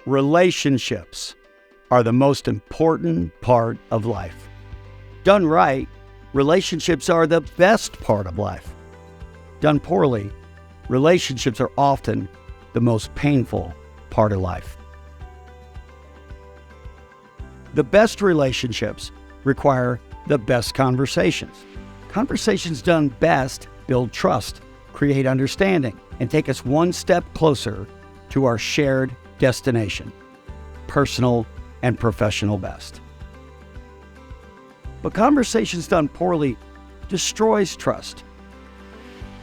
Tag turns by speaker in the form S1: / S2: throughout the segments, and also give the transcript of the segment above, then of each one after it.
S1: Relationships are the most important part of life. Done right, relationships are the best part of life. Done poorly, relationships are often the most painful part of life. The best relationships require the best conversations. Conversations done best build trust, create understanding, and take us one step closer to our shared destination, personal and professional best. But conversations done poorly destroys trust,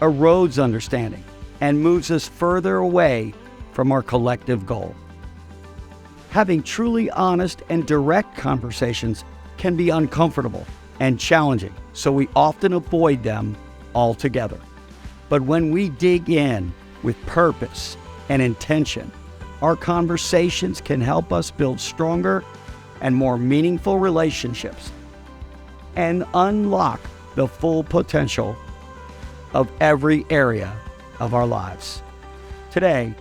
S1: erodes understanding, and moves us further away from our collective goal. Having truly honest and direct conversations can be uncomfortable and challenging, so we often avoid them altogether. But when we dig in with purpose and intention, our conversations can help us build stronger and more meaningful relationships and unlock the full potential of every area of our lives. Today,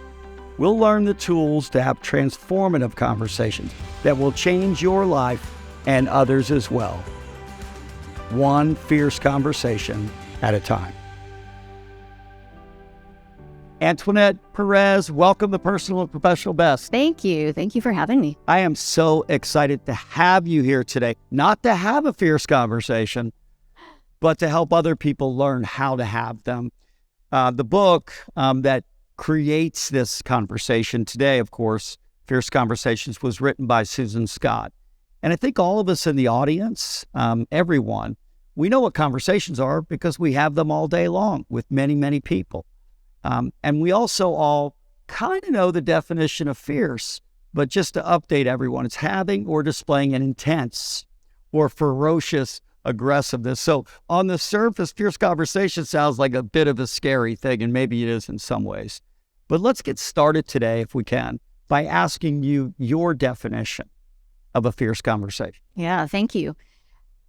S1: we'll learn the tools to have transformative conversations that will change your life and others as well, one fierce conversation at a time. Antoinette Perez, welcome to Personal and Professional Best.
S2: Thank you. Thank you for having me.
S1: I am so excited to have you here today, not to have a fierce conversation, but to help other people learn how to have them. The book that creates this conversation today, of course, Fierce Conversations, was written by Susan Scott. And I think all of us in the audience, everyone, we know what conversations are because we have them all day long with many, many people. And we also all kind of know the definition of fierce, but just to update everyone, it's having or displaying an intense or ferocious aggressiveness. So on the surface, fierce conversation sounds like a bit of a scary thing, and maybe it is in some ways. But let's get started today, if we can, by asking you your definition of a fierce conversation.
S2: Yeah, thank you.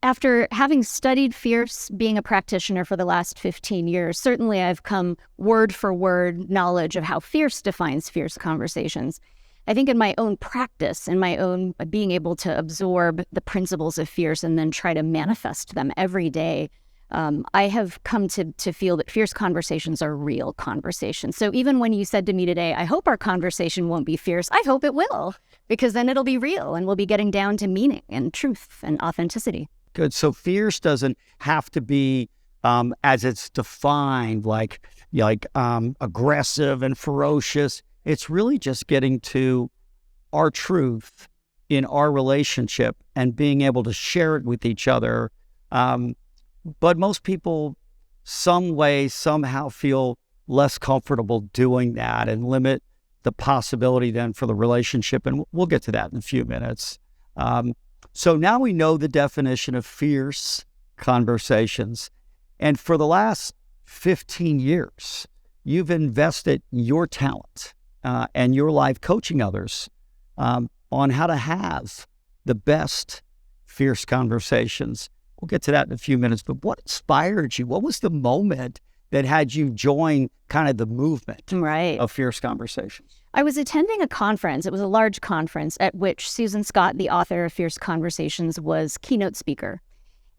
S2: After having studied fierce, being a practitioner for the last 15 years, certainly I've come word for word knowledge of how fierce defines fierce conversations. I think in my own practice, in my own being able to absorb the principles of fierce and then try to manifest them every day, I have come to feel that fierce conversations are real conversations. So even when you said to me today, I hope our conversation won't be fierce, I hope it will, because then it'll be real and we'll be getting down to meaning and truth and authenticity.
S1: Good. So fierce doesn't have to be as it's defined, like aggressive and ferocious. It's really just getting to our truth in our relationship and being able to share it with each other. But most people, some way, somehow feel less comfortable doing that and limit the possibility then for the relationship. And we'll get to that in a few minutes. So now we know the definition of fierce conversations. And for the last 15 years, you've invested your talent and your life coaching others on how to have the best fierce conversations. We'll get to that in a few minutes, but what inspired you? What was the moment that had you join kind of the movement of fierce conversations?
S2: I was attending a conference. It was a large conference at which Susan Scott, the author of Fierce Conversations, was keynote speaker.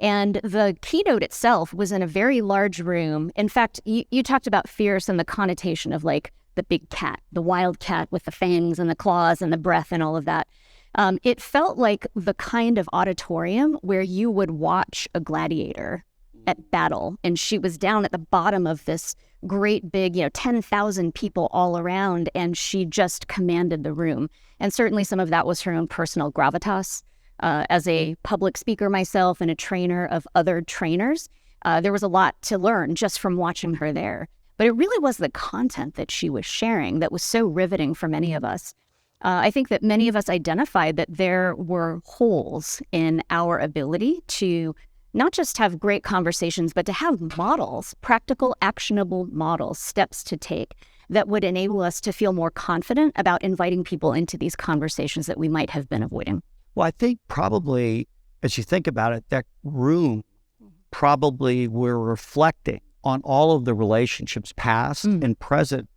S2: And the keynote itself was in a very large room. In fact, you talked about fierce and the connotation of like the big cat, the wild cat with the fangs and the claws and the breath and all of that. It felt like the kind of auditorium where you would watch a gladiator at battle. And she was down at the bottom of this great big, 10,000 people all around, and she just commanded the room. And certainly some of that was her own personal gravitas. As a public speaker myself and a trainer of other trainers, there was a lot to learn just from watching her there. But it really was the content that she was sharing that was so riveting for many of us. I think that many of us identified that there were holes in our ability to not just have great conversations, but to have models, practical, actionable models, steps to take that would enable us to feel more confident about inviting people into these conversations that we might have been avoiding.
S1: Well, I think probably, as you think about it, that room probably were reflecting on all of the relationships, past and present,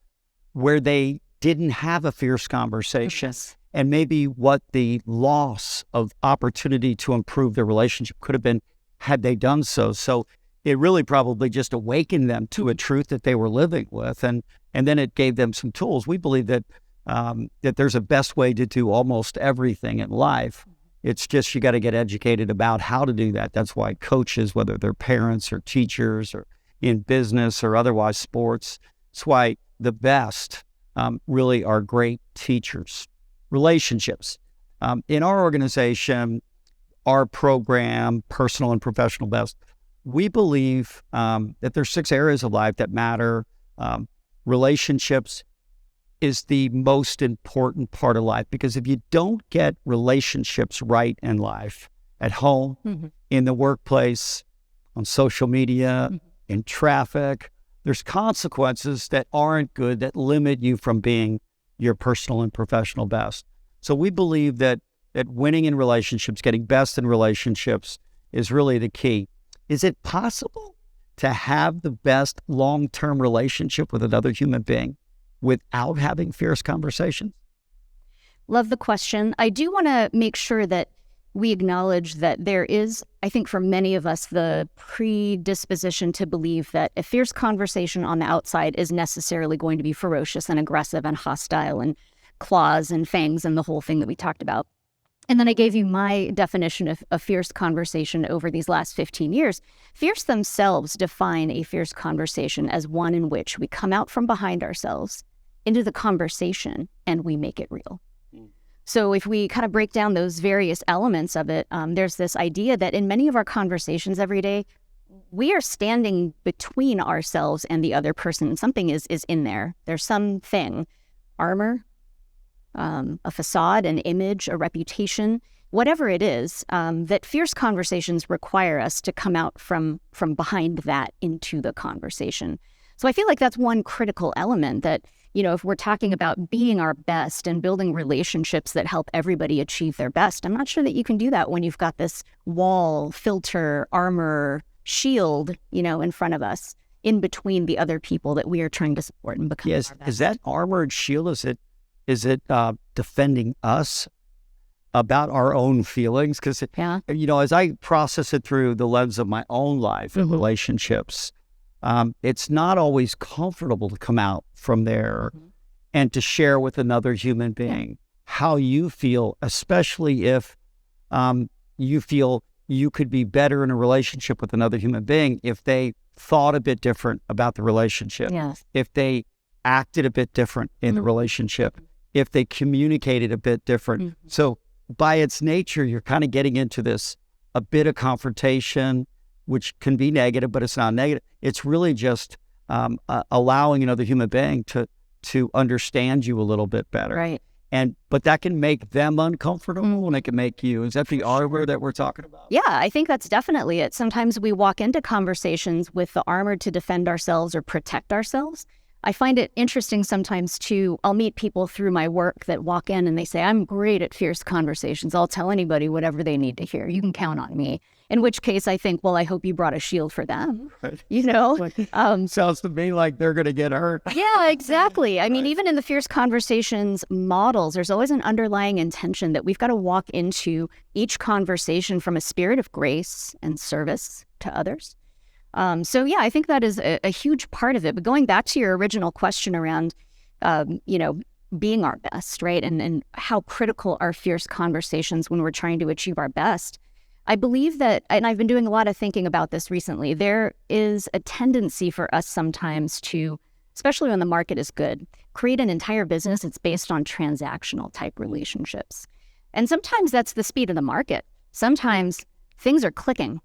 S1: where they didn't have a fierce conversation. and maybe what the loss of opportunity to improve their relationship could have been had they done so. So it really probably just awakened them to a truth that they were living with, and then it gave them some tools. We believe that that there's a best way to do almost everything in life. It's just you got to get educated about how to do that. That's why coaches, whether they're parents or teachers or in business or otherwise sports, that's why the best really are great teachers. Relationships. In our organization, our program, Personal and Professional Best, we believe that there's 6 areas of life that matter. Relationships is the most important part of life, because if you don't get relationships right in life, at home, in the workplace, on social media, in traffic, there's consequences that aren't good, that limit you from being your personal and professional best. So we believe that winning in relationships, getting best in relationships, is really the key. Is it possible to have the best long-term relationship with another human being without having fierce conversations?
S2: Love the question. I do want to make sure that we acknowledge that there is, I think for many of us, the predisposition to believe that a fierce conversation on the outside is necessarily going to be ferocious and aggressive and hostile and claws and fangs and the whole thing that we talked about. And then I gave you my definition of a fierce conversation over these last 15 years. Fierce themselves define a fierce conversation as one in which we come out from behind ourselves into the conversation and we make it real. So if we kind of break down those various elements of it, there's this idea that in many of our conversations every day, we are standing between ourselves and the other person. Something is in there. There's something, armor, a facade, an image, a reputation, whatever it is, that fierce conversations require us to come out from behind that into the conversation. So I feel like that's one critical element that, if we're talking about being our best and building relationships that help everybody achieve their best, I'm not sure that you can do that when you've got this wall, filter, armor, shield, in front of us, in between the other people that we are trying to support and become our best.
S1: Is that armored shield, is it defending us about our own feelings? Because, as I process it through the lens of my own life and relationships, it's not always comfortable to come out from there and to share with another human being how you feel, especially if you feel you could be better in a relationship with another human being if they thought a bit different about the relationship, if they acted a bit different in the relationship, if they communicated a bit different. So by its nature, you're kind of getting into this, a bit of confrontation, which can be negative, but it's not negative. It's really just allowing another human being to understand you a little bit better.
S2: Right.
S1: But that can make them uncomfortable and it can make you. Is that the armor that we're talking about?
S2: Yeah, I think that's definitely it. Sometimes we walk into conversations with the armor to defend ourselves or protect ourselves. I find it interesting sometimes too. I'll meet people through my work that walk in and they say, I'm great at fierce conversations. I'll tell anybody whatever they need to hear. You can count on me. In which case I think, well, I hope you brought a shield for them. Right.
S1: Sounds to me like they're going to get hurt.
S2: Yeah, exactly. I mean, even in the fierce conversations models, there's always an underlying intention that we've got to walk into each conversation from a spirit of grace and service to others. So yeah, I think that is a huge part of it. But going back to your original question around, being our best, right? And how critical are fierce conversations when we're trying to achieve our best. I believe that, and I've been doing a lot of thinking about this recently, there is a tendency for us sometimes to, especially when the market is good, create an entire business that's based on transactional type relationships. And sometimes that's the speed of the market. Sometimes things are clicking.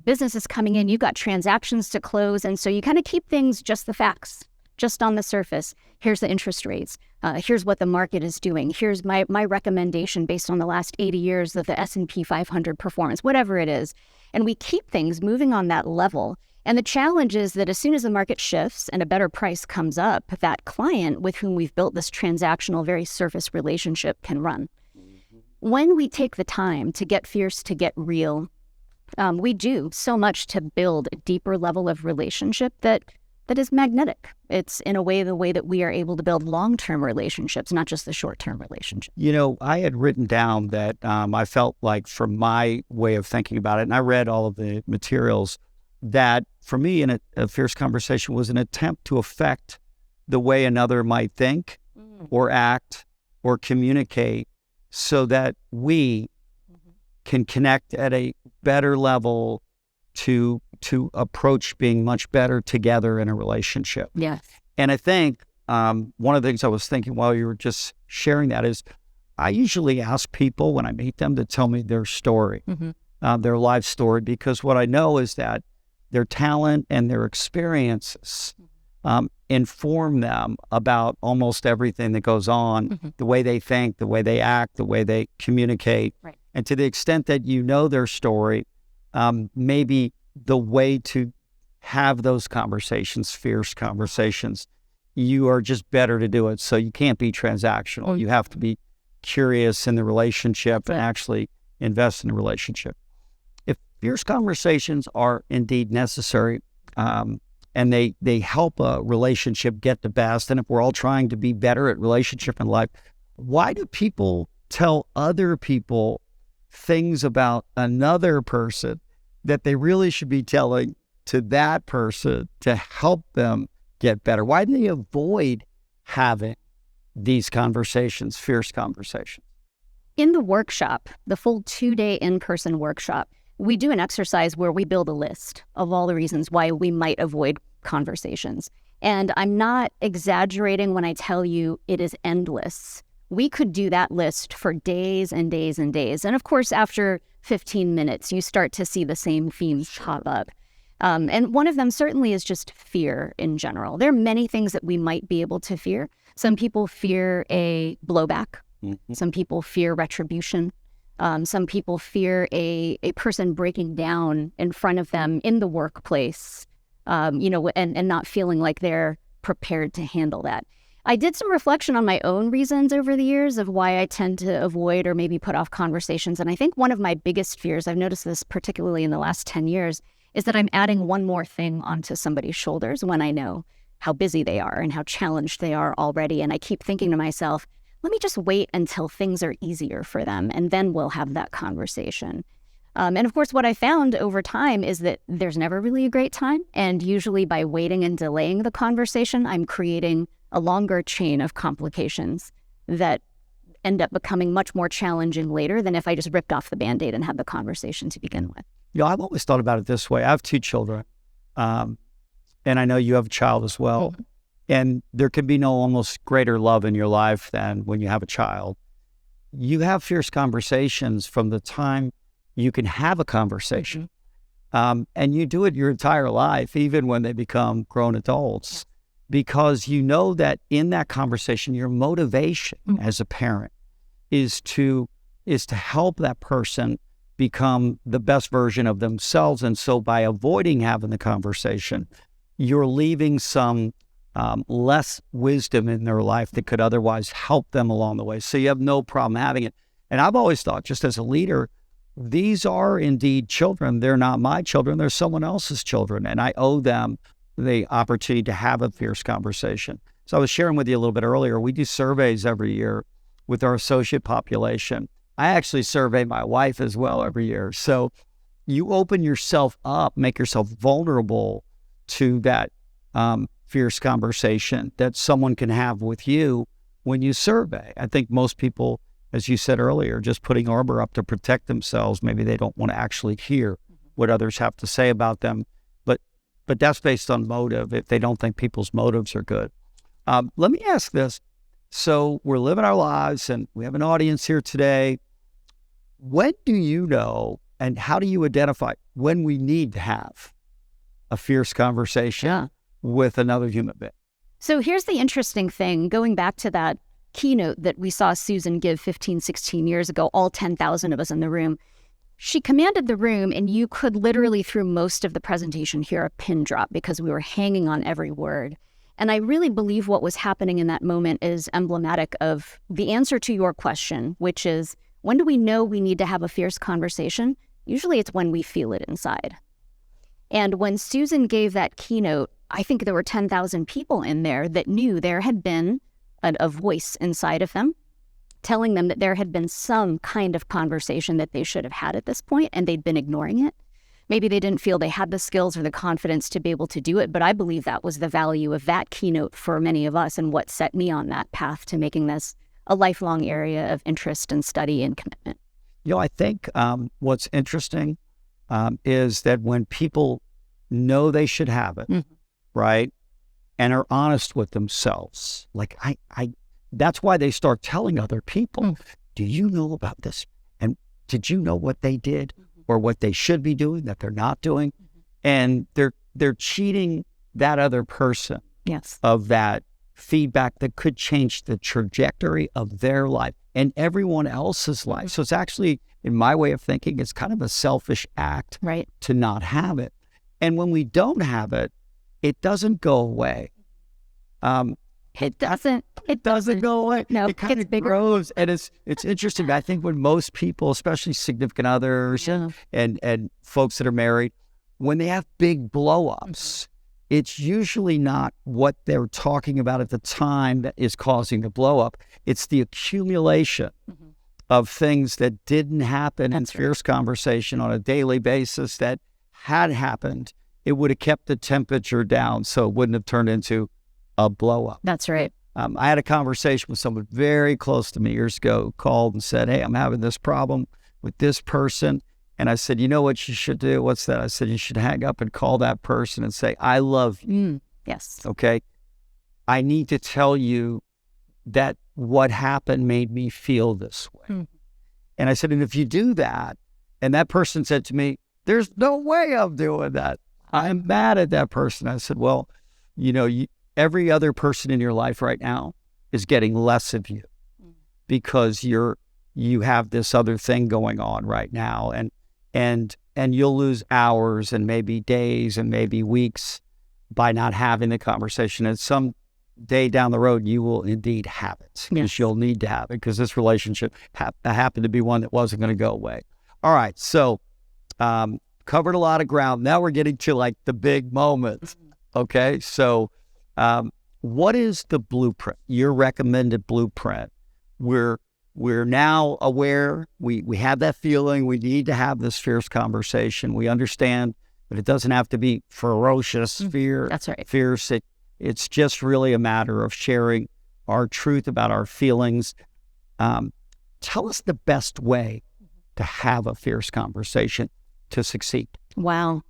S2: Business is coming in, you've got transactions to close. And so you kind of keep things just the facts, just on the surface. Here's the interest rates. Here's what the market is doing. Here's my recommendation based on the last 80 years of the S&P 500 performance, whatever it is. And we keep things moving on that level. And the challenge is that as soon as the market shifts and a better price comes up, that client with whom we've built this transactional, very surface relationship can run. When we take the time to get fierce, to get real, we do so much to build a deeper level of relationship that that is magnetic. It's in a way the way that we are able to build long-term relationships, not just the short-term relationship.
S1: I had written down that I felt like, from my way of thinking about it, and I read all of the materials, that for me, a fierce conversation was an attempt to affect the way another might think or act or communicate, so that we can connect at a better level to approach being much better together in a relationship.
S2: Yeah.
S1: And I think one of the things I was thinking while you were just sharing that is, I usually ask people when I meet them to tell me their story, their life story, because what I know is that their talent and their experiences inform them about almost everything that goes on, the way they think, the way they act, the way they communicate.
S2: Right.
S1: And to the extent that you know their story, maybe the way to have those conversations, fierce conversations, you are just better to do it. So you can't be transactional. You have to be curious in the relationship and actually invest in the relationship. If fierce conversations are indeed necessary, and they help a relationship get the best, and if we're all trying to be better at relationship and life, why do people tell other people things about another person that they really should be telling to that person to help them get better? Why do they avoid having these conversations, fierce conversations?
S2: In the workshop, the full 2-day in-person workshop, we do an exercise where we build a list of all the reasons why we might avoid conversations. And I'm not exaggerating when I tell you it is endless. We could do that list for days and days and days. And of course, after 15 minutes, you start to see the same themes pop up. And one of them certainly is just fear in general. There are many things that we might be able to fear. Some people fear a blowback. Some people fear retribution. Some people fear a person breaking down in front of them in the workplace, and not feeling like they're prepared to handle that. I did some reflection on my own reasons over the years of why I tend to avoid or maybe put off conversations. And I think one of my biggest fears, I've noticed this particularly in the last 10 years, is that I'm adding one more thing onto somebody's shoulders when I know how busy they are and how challenged they are already. And I keep thinking to myself, let me just wait until things are easier for them, and then we'll have that conversation. And of course, what I found over time is that there's never really a great time. And usually by waiting and delaying the conversation, I'm creating a longer chain of complications that end up becoming much more challenging later than if I just ripped off the Band-Aid and had the conversation to begin with.
S1: I've always thought about it this way. I have 2 children, and I know you have a child as well. And there can be no almost greater love in your life than when you have a child. You have fierce conversations from the time you can have a conversation. And you do it your entire life, even when they become grown adults, because you know that in that conversation, your motivation as a parent is to help that person become the best version of themselves. And so by avoiding having the conversation, you're leaving some less wisdom in their life that could otherwise help them along the way. So you have no problem having it. And I've always thought, just as a leader, these are indeed children. They're not my children. They're someone else's children. And I owe them the opportunity to have a fierce conversation. So I was sharing with you a little bit earlier, we do surveys every year with our associate population. I actually survey my wife as well every year. So you open yourself up, make yourself vulnerable to that fierce conversation that someone can have with you when you survey. I think most people, as you said earlier, just putting armor up to protect themselves. Maybe they don't want to actually hear what others have to say about them. But that's based on motive, if they don't think people's motives are good. Let me ask this. So we're living our lives and we have an audience here today. When do you know, and how do you identify when we need to have a fierce conversation with another human being?
S2: So here's the interesting thing, going back to that keynote that we saw Susan give 15, 16 years ago, all 10,000 of us in the room. She commanded the room, and you could literally through most of the presentation hear a pin drop because we were hanging on every word. And I really believe what was happening in that moment is emblematic of the answer to your question, which is, when do we know we need to have a fierce conversation? Usually it's when we feel it inside. And when Susan gave that keynote, I think there were 10,000 people in there that knew there had been a voice inside of them telling them that there had been some kind of conversation that they should have had at this point, and they'd been ignoring it. Maybe they didn't feel they had the skills or the confidence to be able to do it, but I believe that was the value of that keynote for many of us and what set me on that path to making this a lifelong area of interest and study and commitment.
S1: I think what's interesting is that when people know they should have it, right, and are honest with themselves, like that's why they start telling other people, do you know about this? And did you know what they did or what they should be doing that they're not doing? And they're cheating that other person of that feedback that could change the trajectory of their life and everyone else's life. So it's actually, in my way of thinking, it's kind of a selfish act to not have it. And when we don't have it, it doesn't go away. It doesn't go away.
S2: No,
S1: it kind of grows, and it's interesting. I think when most people, especially significant others and folks that are married, when they have big blow-ups, it's usually not what they're talking about at the time that is causing the blow-up. It's the accumulation of things that didn't happen in fierce conversation on a daily basis that had happened. It would have kept the temperature down, so it wouldn't have turned into a blow up.
S2: That's right.
S1: I had a conversation with someone very close to me years ago, called and said, hey, I'm having this problem with this person. And I said, you know what you should do? What's that? I said, you should hang up and call that person and say, I love you.
S2: Yes.
S1: Okay. I need to tell you that what happened made me feel this way. And I said, and if you do that, and that person said to me, there's no way I'm doing that. I'm mad at that person. I said, well, every other person in your life right now is getting less of you because you have this other thing going on right now, and you'll lose hours and maybe days and maybe weeks by not having the conversation. And some day down the road, you will indeed have it because you'll need to have it because this relationship happened to be one that wasn't going to go away. All right, so covered a lot of ground. Now we're getting to like the big moments. Okay, so what is the blueprint, your recommended blueprint? We're now aware, we have that feeling, we need to have this fierce conversation. We understand that it doesn't have to be ferocious fear.
S2: That's right.
S1: Fierce. It's just really a matter of sharing our truth about our feelings. Tell us the best way to have a fierce conversation to succeed.
S2: Wow.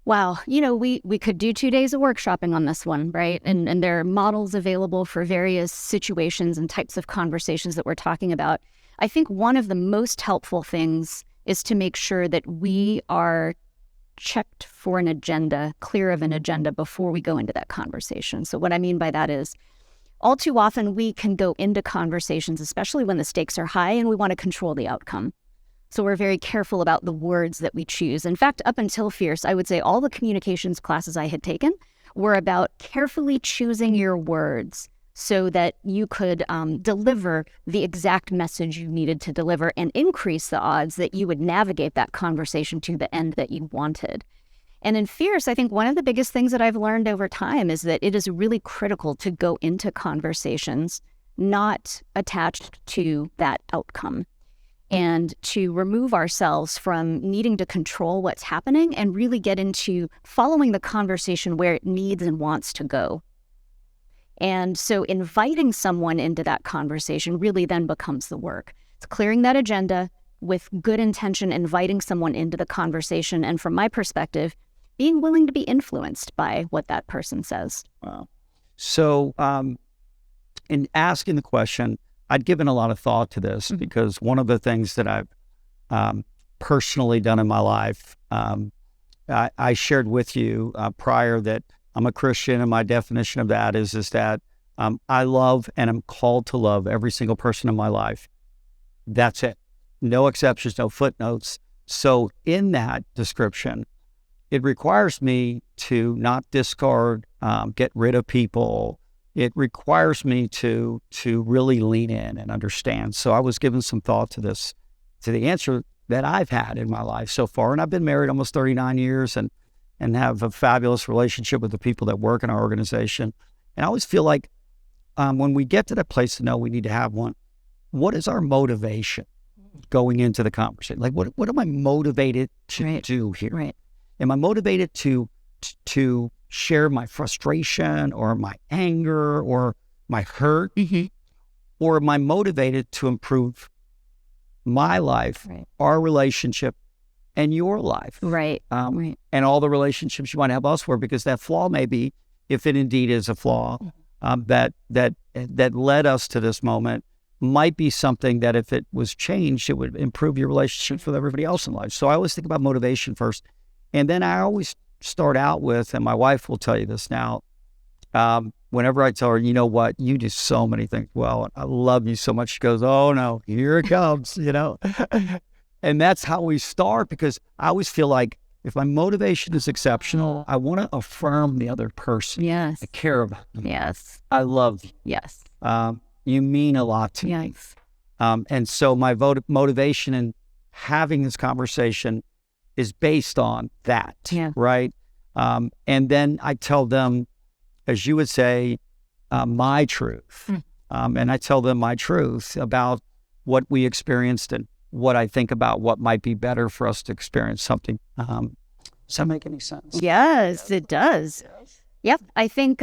S2: We could do 2 days of workshopping on this one, right? And there are models available for various situations and types of conversations that we're talking about. I think one of the most helpful things is to make sure that we are checked for an agenda, clear of an agenda before we go into that conversation. So what I mean by that is, all too often we can go into conversations, especially when the stakes are high and we want to control the outcome. So we're very careful about the words that we choose. In fact, up until Fierce, I would say all the communications classes I had taken were about carefully choosing your words so that you could deliver the exact message you needed to deliver and increase the odds that you would navigate that conversation to the end that you wanted. And in Fierce, I think one of the biggest things that I've learned over time is that it is really critical to go into conversations not attached to that outcome, and to remove ourselves from needing to control what's happening and really get into following the conversation where it needs and wants to go. And so inviting someone into that conversation really then becomes the work. It's clearing that agenda with good intention, inviting someone into the conversation, and from my perspective, being willing to be influenced by what that person says.
S1: Wow. So in asking the question, I'd given a lot of thought to this because one of the things that I've personally done in my life, I shared with you prior that I'm a Christian, and my definition of that is that I love and am called to love every single person in my life. That's it. No exceptions, no footnotes. So in that description, it requires me to not discard, get rid of people. It requires me to really lean in and understand. So I was giving some thought to the answer that I've had in my life so far. And I've been married almost 39 years. And and have a fabulous relationship with the people that work in our organization. And I always feel like when we get to that place to know we need to have one, what is our motivation going into the conversation? Like, what am I motivated to do here?
S2: Right.
S1: Am I motivated to share my frustration or my anger or my hurt? Or am I motivated to improve my life, our relationship, and your life?
S2: Right.
S1: And all the relationships you might have elsewhere, because that flaw may be, if it indeed is a flaw, that led us to this moment, might be something that if it was changed, it would improve your relationships with everybody else in life. So I always think about motivation first. And then I always start out with, and my wife will tell you this now, whenever I tell her, you know what, you do so many things well, and I love you so much, she goes, oh no, here it comes, And that's how we start, because I always feel like if my motivation is exceptional, I want to affirm the other person.
S2: Yes.
S1: I care about them.
S2: Yes.
S1: I love you.
S2: Yes.
S1: You mean a lot to me. And so my motivation in having this conversation is based on that, right? And then I tell them, as you would say, my truth. And I tell them my truth about what we experienced and what I think about what might be better for us to experience something. Does that make any sense?
S2: Yes, it does. Yep. I think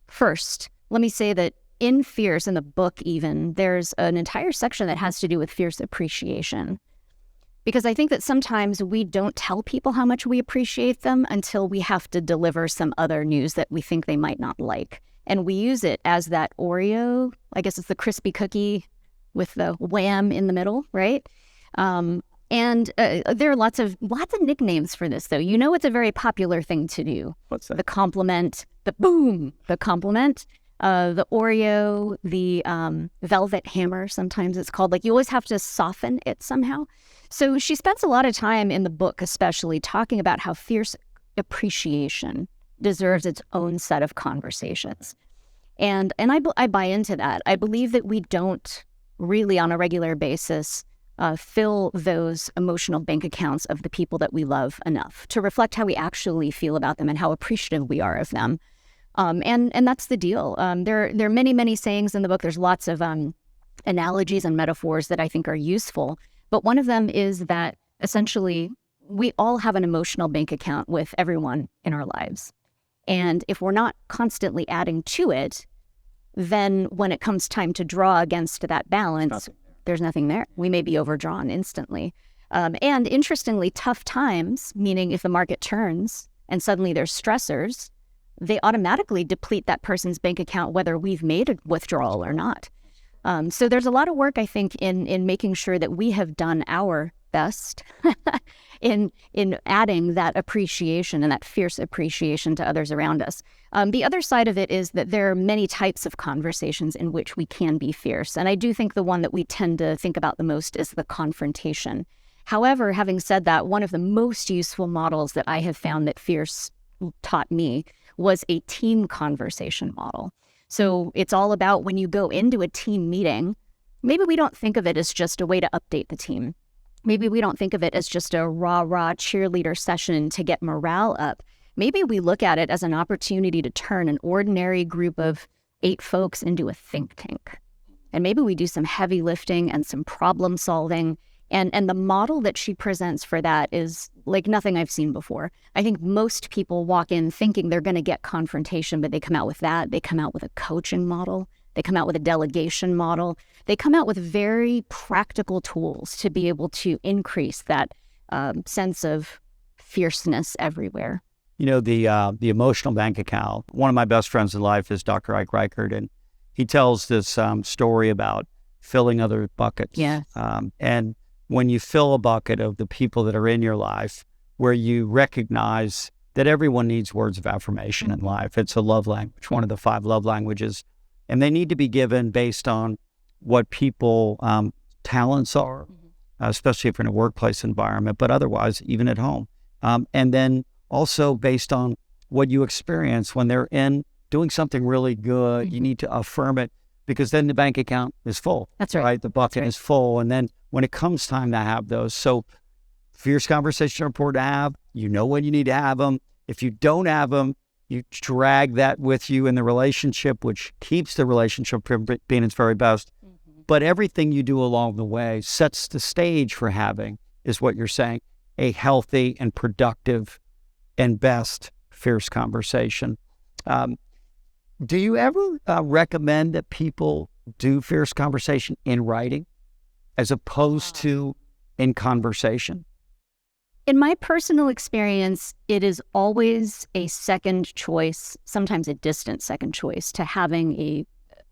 S2: first, let me say that in Fierce, in the book even, there's an entire section that has to do with fierce appreciation. Because I think that sometimes we don't tell people how much we appreciate them until we have to deliver some other news that we think they might not like. And we use it as that Oreo, I guess it's the crispy cookie with the wham in the middle, right? And there are lots of nicknames for this, though. You know, it's a very popular thing to do.
S1: What's that?
S2: The compliment, the boom, the compliment, the Oreo, the velvet hammer, sometimes it's called. Like, you always have to soften it somehow. So she spends a lot of time in the book, especially, talking about how fierce appreciation deserves its own set of conversations. And I buy into that. I believe that we don't really, on a regular basis, fill those emotional bank accounts of the people that we love enough to reflect how we actually feel about them and how appreciative we are of them. And that's the deal. There are many, many sayings in the book. There's lots of analogies and metaphors that I think are useful. But one of them is that essentially we all have an emotional bank account with everyone in our lives. And if we're not constantly adding to it, then when it comes time to draw against that balance, there's nothing there. We may be overdrawn instantly. And interestingly, tough times, meaning if the market turns and suddenly there's stressors, they automatically deplete that person's bank account, whether we've made a withdrawal or not. So there's a lot of work, I think, in making sure that we have done our best in adding that appreciation and that fierce appreciation to others around us. The other side of it is that there are many types of conversations in which we can be fierce. And I do think the one that we tend to think about the most is the confrontation. However, having said that, one of the most useful models that I have found that Fierce taught me was a team conversation model. So it's all about when you go into a team meeting, maybe we don't think of it as just a way to update the team. Maybe we don't think of it as just a rah-rah cheerleader session to get morale up. Maybe we look at it as an opportunity to turn an ordinary group of 8 folks into a think tank. And maybe we do some heavy lifting and some problem solving. And the model that she presents for that is like nothing I've seen before. I think most people walk in thinking they're going to get confrontation, but they come out with that. They come out with a coaching model. They come out with a delegation model. They come out with very practical tools to be able to increase that sense of fierceness everywhere.
S1: You know, the emotional bank account, one of my best friends in life is Dr. Ike Reichert, and he tells this story about filling other buckets.
S2: Yes.
S1: And when you fill a bucket of the people that are in your life, where you recognize that everyone needs words of affirmation in life. It's a love language, one of the 5 love languages. And they need to be given based on what people talents are, especially if you're in a workplace environment, but otherwise, even at home. And then also based on what you experience when they're in doing something really good, you need to affirm it, because then the bank account is full.
S2: That's right.
S1: The bucket is full. And then when it comes time to have those. So Fierce conversations are important to have. You know when you need to have them. If you don't have them, you drag that with you in the relationship, which keeps the relationship from being its very best. But everything you do along the way sets the stage for having, is what you're saying, a healthy and productive and best fierce conversation. Do you ever recommend that people do fierce conversation in writing as opposed to in conversation?
S2: In my personal experience, it is always a second choice, sometimes a distant second choice, to having a,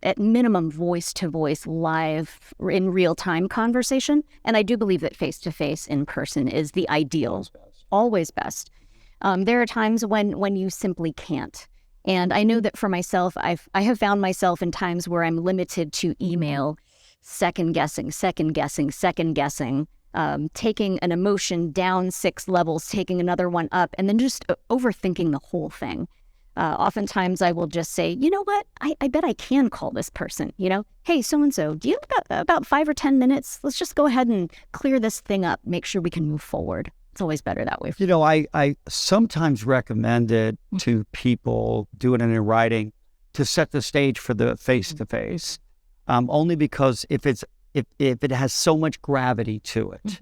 S2: at minimum, voice-to-voice, live, in real-time conversation. And I do believe that face-to-face, in person, is the ideal, always best. There are times when you simply can't. And I know that for myself, I have found myself in times where I'm limited to email, second guessing, taking an emotion down 6 levels, taking another one up, and then just overthinking the whole thing. Oftentimes I will just say, you know what, I bet I can call this person, hey, so-and-so, do you have about 5 or 10 minutes? Let's just go ahead and clear this thing up, make sure we can move forward. It's always better that way.
S1: I sometimes recommend it to people doing it in writing to set the stage for the face-to-face, only because if it has so much gravity to it,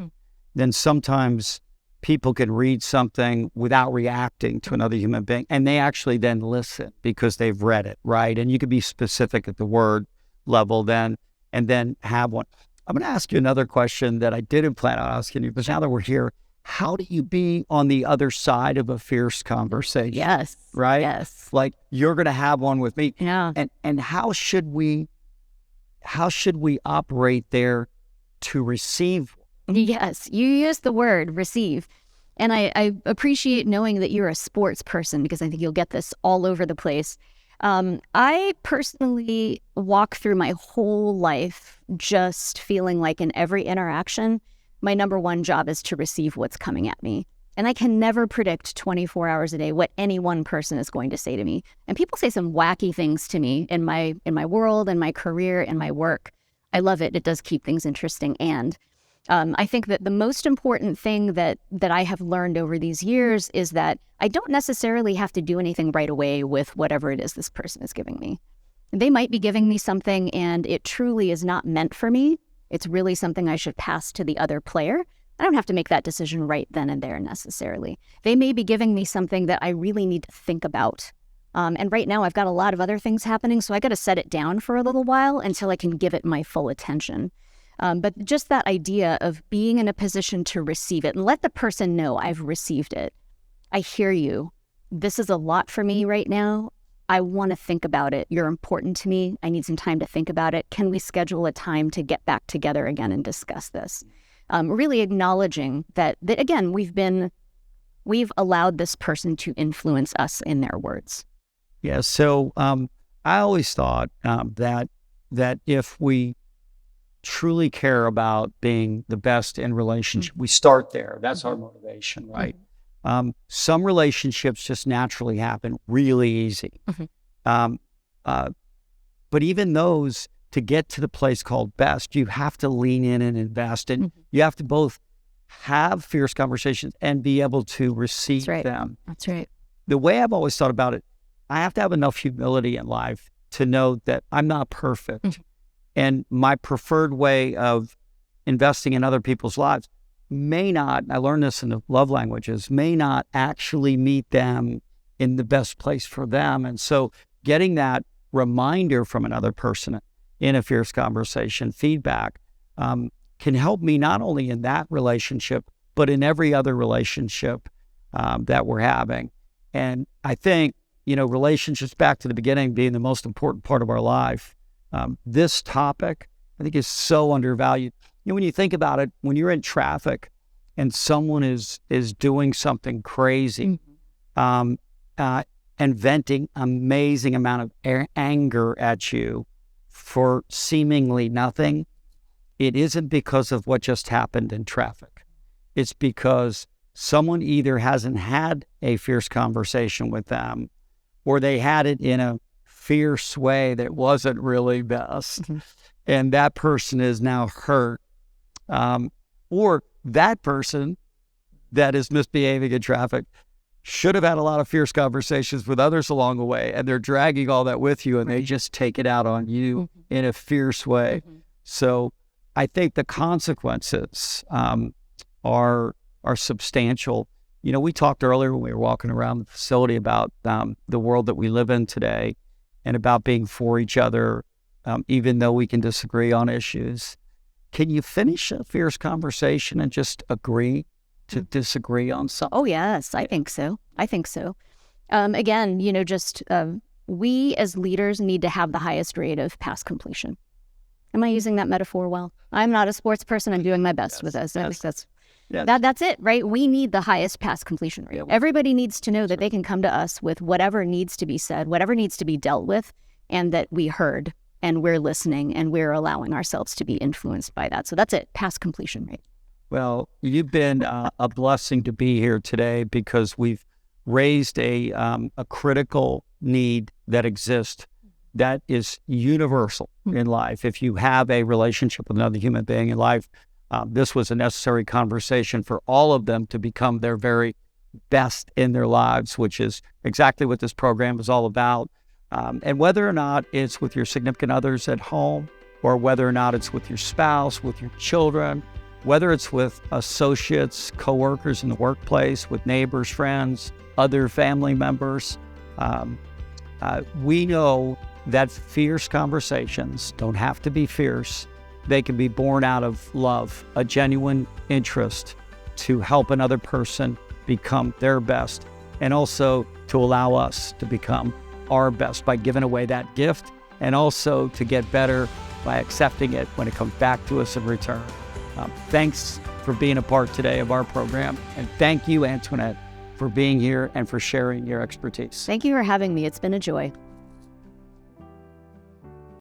S1: then sometimes people can read something without reacting to another human being, and they actually then listen because they've read it, right? And you can be specific at the word level then, and then have one. I'm going to ask you another question that I didn't plan on asking you, but now that we're here, how do you be on the other side of a fierce conversation?
S2: Yes.
S1: Right?
S2: Yes.
S1: Like, you're going to have one with me.
S2: Yeah.
S1: And how should we operate there to receive?
S2: Yes, you use the word receive. And I appreciate knowing that you're a sports person, because I think you'll get this all over the place. I personally walk through my whole life just feeling like in every interaction, my number one job is to receive what's coming at me. And I can never predict 24 hours a day what any one person is going to say to me. And people say some wacky things to me in my world, in my career, in my work. I love it. It does keep things interesting. And I think that the most important thing that I have learned over these years is that I don't necessarily have to do anything right away with whatever it is this person is giving me. They might be giving me something and it truly is not meant for me. It's really something I should pass to the other player. I don't have to make that decision right then and there necessarily. They may be giving me something that I really need to think about. And right now I've got a lot of other things happening, so I got to set it down for a little while until I can give it my full attention. But just that idea of being in a position to receive it and let the person know I've received it. I hear you. This is a lot for me right now. I want to think about it. You're important to me. I need some time to think about it. Can we schedule a time to get back together again and discuss this? Really acknowledging that again, we've allowed this person to influence us in their words.
S1: Yeah. So I always thought that if we truly care about being the best in relationship, we start there. That's our motivation, right? Some relationships just naturally happen really easy. But even those, to get to the place called best, you have to lean in and invest. And you have to both have fierce conversations and be able to receive them.
S2: That's right.
S1: The way I've always thought about it, I have to have enough humility in life to know that I'm not perfect. And my preferred way of investing in other people's lives may not, I learned this in the love languages, may not actually meet them in the best place for them. And so getting that reminder from another person in a fierce conversation, feedback, can help me not only in that relationship, but in every other relationship that we're having. And I think, relationships, back to the beginning, being the most important part of our life, this topic, I think, is so undervalued. When you think about it, when you're in traffic and someone is doing something crazy and venting amazing amount of anger at you for seemingly nothing, it isn't because of what just happened in traffic. It's because someone either hasn't had a fierce conversation with them, or they had it in a fierce way that wasn't really best. And that person is now hurt. Or that person that is misbehaving in traffic should have had a lot of fierce conversations with others along the way, and they're dragging all that with you, and they just take it out on you in a fierce way. So I think the consequences are substantial. You know, we talked earlier when we were walking around the facility about the world that we live in today and about being for each other, even though we can disagree on issues. Can you finish a fierce conversation and just agree to disagree on something?
S2: Oh, yes, I think so. Again, you know, just we as leaders need to have the highest rate of pass completion. Am I using that metaphor well? I'm not a sports person. I'm doing my best with this. I think that's it, right? We need the highest pass completion rate. Everybody needs to know that they can come to us with whatever needs to be said, whatever needs to be dealt with, and that we heard and we're listening and we're allowing ourselves to be influenced by that. So that's it, pass completion rate.
S1: Well, you've been a blessing to be here today because we've raised a critical need that exists that is universal in life. If you have a relationship with another human being in life, this was a necessary conversation for all of them to become their very best in their lives, which is exactly what this program is all about. And whether or not it's with your significant others at home, or whether or not it's with your spouse, with your children, whether it's with associates, coworkers in the workplace, with neighbors, friends, other family members, we know that fierce conversations don't have to be fierce. They can be born out of love, a genuine interest to help another person become their best, and also to allow us to become our best by giving away that gift, and also to get better by accepting it when it comes back to us in return. Thanks for being a part today of our program. And thank you, Antoinette, for being here and for sharing your expertise.
S2: Thank you for having me. It's been a joy.